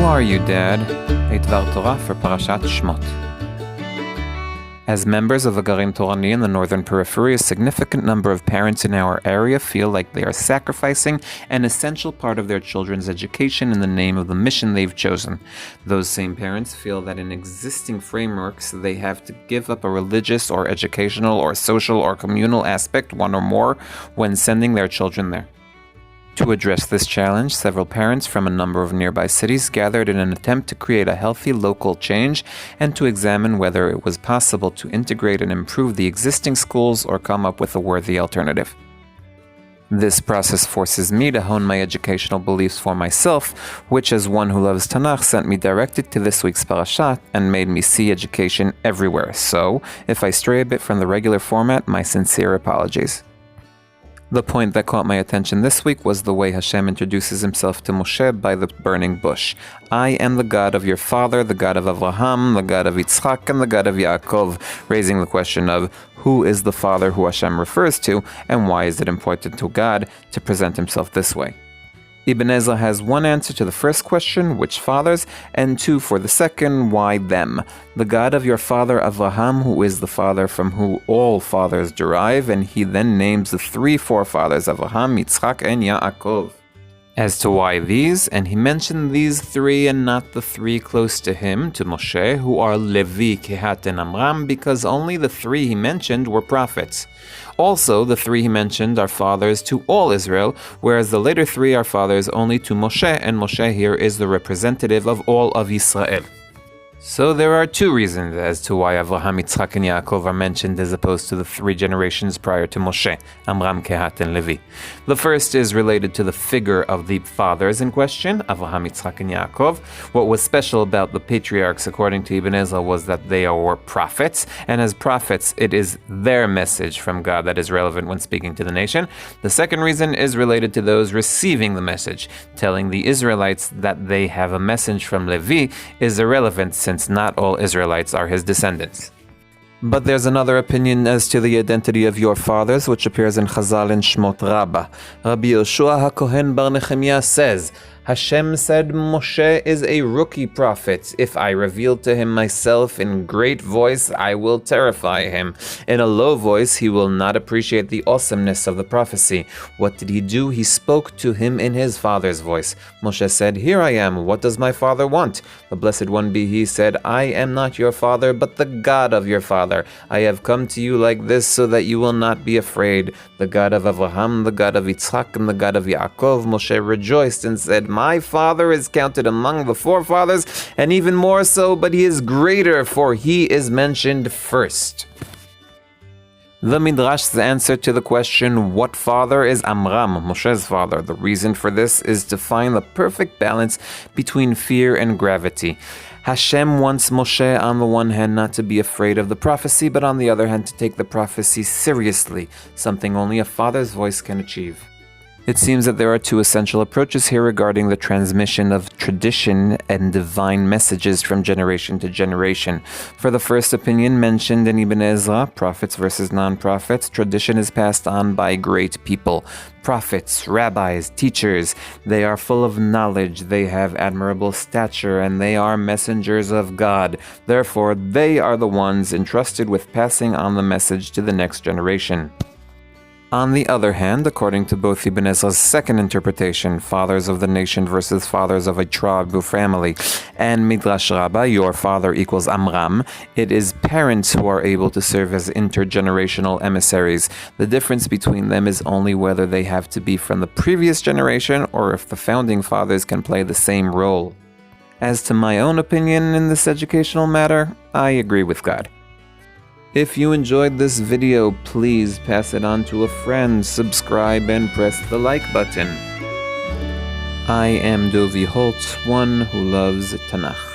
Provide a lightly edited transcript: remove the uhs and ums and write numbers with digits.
are you, Dad? A Dvar Torah for Parashat Shmot. As members of the Gariin Torani in the northern periphery, a significant number of parents in our area feel like they are sacrificing an essential part of their children's education in the name of the mission they've chosen. Those same parents feel that in existing frameworks, they have to give up a religious or educational or social or communal aspect, one or more, when sending their children there. To address this challenge, several parents from a number of nearby cities gathered in an attempt to create a healthy local change and to examine whether it was possible to integrate and improve the existing schools or come up with a worthy alternative. This process forces me to hone my educational beliefs for myself, which as one who loves Tanakh sent me directed to this week's Parashat and made me see education everywhere. So, if I stray a bit from the regular format, my sincere apologies. The point that caught my attention this week was the way Hashem introduces himself to Moshe by the burning bush. I am the God of your father, the God of Avraham, the God of Yitzchak, and the God of Yaakov, raising the question of who is the father who Hashem refers to, and why is it important to God to present himself this way. Ibn Ezra has one answer to the first question, which fathers, and two for the second, why them. The God of your father Avraham, who is the father from whom all fathers derive, and he then names the three forefathers, Avraham, Yitzchak, and Yaakov. As to why these, and he mentioned these three and not the three close to him, to Moshe, who are Levi, Kehat, and Amram, because only the three he mentioned were prophets. Also, the three he mentioned are fathers to all Israel, whereas the later three are fathers only to Moshe, and Moshe here is the representative of all of Israel. So there are two reasons as to why Avraham, Yitzchak, and Yaakov are mentioned as opposed to the three generations prior to Moshe, Amram, Kehat, and Levi. The first is related to the figure of the fathers in question, Avraham, Yitzchak, and Yaakov. What was special about the patriarchs, according to Ibn Ezra, was that they were prophets, and as prophets, it is their message from God that is relevant when speaking to the nation. The second reason is related to those receiving the message. Telling the Israelites that they have a message from Levi is irrelevant since not all Israelites are his descendants. But there's another opinion as to the identity of your fathers, which appears in Chazal in Shmot Rabbah. Rabbi Yoshua HaKohen Bar Nehemiah says, Hashem said Moshe is a rookie prophet. If I reveal to him myself in great voice, I will terrify him. In a low voice, he will not appreciate the awesomeness of the prophecy. What did he do? He spoke to him in his father's voice. Moshe said, Here I am. What does my father want? The Blessed One be he said, I am not your father, but the God of your father. I have come to you like this so that you will not be afraid. The God of Avraham, the God of Yitzchak, and the God of Yaakov. Moshe rejoiced and said, My father is counted among the forefathers, and even more so, but he is greater, for he is mentioned first. The Midrash's answer to the question, what father is Amram, Moshe's father? The reason for this is to find the perfect balance between fear and gravity. Hashem wants Moshe on the one hand not to be afraid of the prophecy, but on the other hand to take the prophecy seriously, something only a father's voice can achieve. It seems that there are two essential approaches here regarding the transmission of tradition and divine messages from generation to generation. For the first opinion mentioned in Ibn Ezra, prophets versus non-prophets, tradition is passed on by great people. Prophets, rabbis, teachers, they are full of knowledge, they have admirable stature, and they are messengers of God. Therefore, they are the ones entrusted with passing on the message to the next generation. On the other hand, according to both Ibn Ezra's second interpretation, fathers of the nation versus fathers of a tribe or family, and Midrash Rabbah, your father equals Amram, it is parents who are able to serve as intergenerational emissaries. The difference between them is only whether they have to be from the previous generation or if the founding fathers can play the same role. As to my own opinion in this educational matter, I agree with God. If you enjoyed this video, please pass it on to a friend, subscribe, and press the like button. I am Dovi Holtz, one who loves Tanakh.